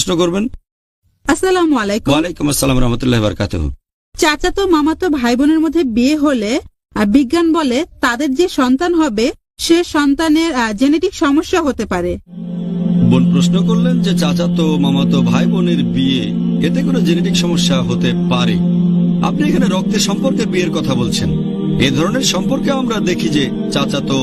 প্রশ্ন করবেন। আসসালামু আলাইকুম। ওয়ালাইকুম আসসালাম রহমতুল্লাহ বারকাতুহু। চাচাতো মামাতো ভাই বোনের মধ্যে বিয়ে হলে বিজ্ঞান বলে তাদের যে সন্তান হবে সে সন্তানের জেনেটিক সমস্যা হতে পারে। বোন প্রশ্ন করলেন যে চাচাতো মামাতো ভাই বোনের বিয়ে এতে করে জেনেটিক সমস্যা হতে পারে। আপনি এখানে রক্তের সম্পর্কের বিয়ের কথা বলছেন। এ ধরনের সম্পর্কে আমরা দেখি যে চাচাতো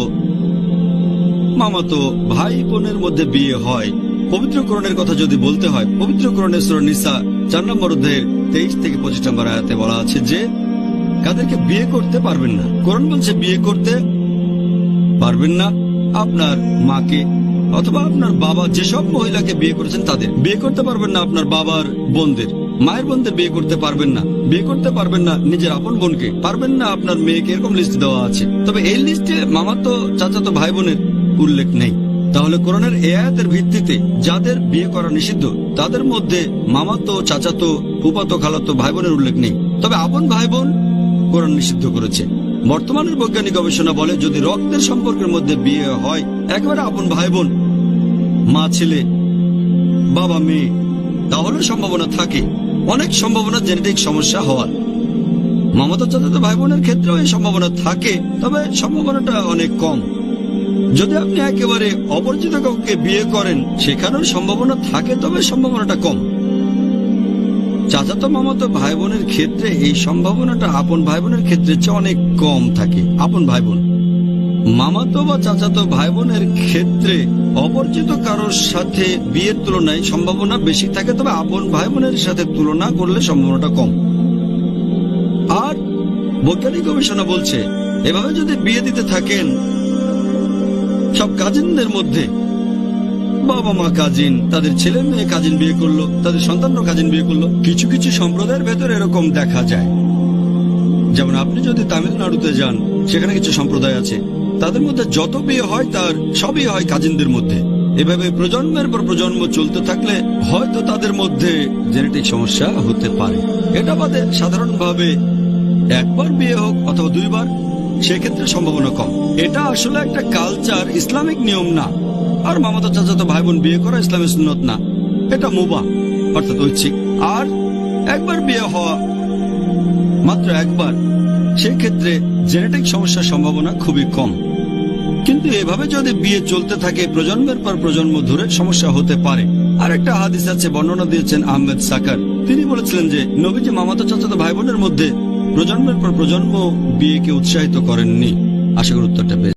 মামাতো ভাই বোনের মধ্যে বিয়ে হয়। পবিত্রকরণের কথা যদি বলতে হয়, পবিত্রকরণের সূরা নিসা 4 নম্বর অধ্যায়ের 23 থেকে 25 নম্বর আয়াতে বলা আছে যে কাদেরকে বিয়ে করতে পারবেন না। কোরআন বলছে বিয়ে করতে পারবেন না আপনার মাকে অথবা আপনার বাবা যেসব মহিলাকে বিয়ে করেছেন তাদের বিয়ে করতে পারবেন না। আপনার বাবার বোনদের, মায়ের বোনদের বিয়ে করতে পারবেন না। বিয়ে করতে পারবেন না নিজের আপন বোনকে, পারবেন না আপনার মেয়েকে। এরকম লিস্ট দেওয়া আছে। তবে এই লিস্টে মামাতো চাচাতো ভাই বোনের উল্লেখ নেই। তাহলে কোরআনের এই আয়াতের ভিত্তিতে যাদের বিয়ে করা নিষিদ্ধ তাদের মধ্যে মামাতো চাচাতো ফুফাতো খালাতো ভাই বোনের উল্লেখ নেই। তবে আপন ভাই বোন কোরআন নিষিদ্ধ করেছে। বর্তমানের বৈজ্ঞানিক গবেষণা বলে যদি রক্তের সম্পর্কের মধ্যে বিয়ে হয়, একেবারে আপন ভাই বোন, মা ছেলে বাবা মেয়ে, তাহলে সম্ভাবনা থাকে, অনেক সম্ভাবনা জেনেটিক সমস্যা হওয়ার। মামাতো চাচাতো ভাই বোনের ক্ষেত্রেও এই সম্ভাবনা থাকে, তবে সম্ভাবনাটা অনেক কম। যদি আপনি একেবারে অপরিচিত কাউকে বিয়ে করেন সেখানেও সম্ভাবনা থাকে, তবে সম্ভাবনাটা কম। চাচাতো মামাতো ভাই বোনের ক্ষেত্রে এই সম্ভাবনাটা আপন ভাই বোনের ক্ষেত্রে চেয়ে অনেক কম থাকে। আপন ভাই বোন, মামাতো বা চাচাতো ভাই বোনের ক্ষেত্রে অপরিচিত কারোর সাথে বিয়ের তুলনায় সম্ভাবনা বেশি থাকে, তবে আপন ভাই বোনের সাথে তুলনা করলে সম্ভাবনাটা কম। আর বৈজ্ঞানিক গবেষণা বলছে এভাবে যদি বিয়ে দিতে থাকেন সব কাজিনদের মধ্যে, বাবা মা কাজিন, তাদের ছেলে মেয়ে কাজিন বিয়ে করলো, তাদের সন্তানরা কাজিন বিয়ে করলো। কিছু কিছু সম্প্রদায়ের ভেতর এরকম দেখা যায়। যেমন আপনি যদি তামিলনাড়ুতে যান, সেখানে কিছু সম্প্রদায় আছে, তাদের মধ্যে যত বিয়ে হয় তার সবই হয় কাজিনদের মধ্যে। এভাবে প্রজন্মের পর প্রজন্ম চলতে থাকলে হয়তো তাদের মধ্যে জেনেটিক সমস্যা হতে পারে। এটা বাদে সাধারণভাবে একবার বিয়ে হোক অথবা 2 বার, সেক্ষেত্রে সম্ভাবনা কম। এটা আসলে একটা কালচার, ইসলামিক নিয়ম না। আর মামাতো চাচাতো ভাই বোন বিয়ে করা ইসলামের সুন্নত না, এটা মুবাহ অর্থাৎ ঐচ্ছিক। আর একবার বিয়ে হওয়া, মাত্র একবার, সেক্ষেত্রে জেনেটিক সমস্যার সম্ভাবনা খুবই কম। কিন্তু এভাবে যদি বিয়ে চলতে থাকে প্রজন্মের পর প্রজন্ম ধরে সমস্যা হতে পারে। আর একটা হাদিস আছে, বর্ণনা দিয়েছেন আহমেদ সাকার। তিনি বলেছিলেন যে নবীজি মামাতো চাচাতো ভাই বোনের মধ্যে প্রজন্মের পর প্রজন্ম বিয়েকে উৎসাহিত করেননি। আশা করি উত্তরটা পেয়েছেন।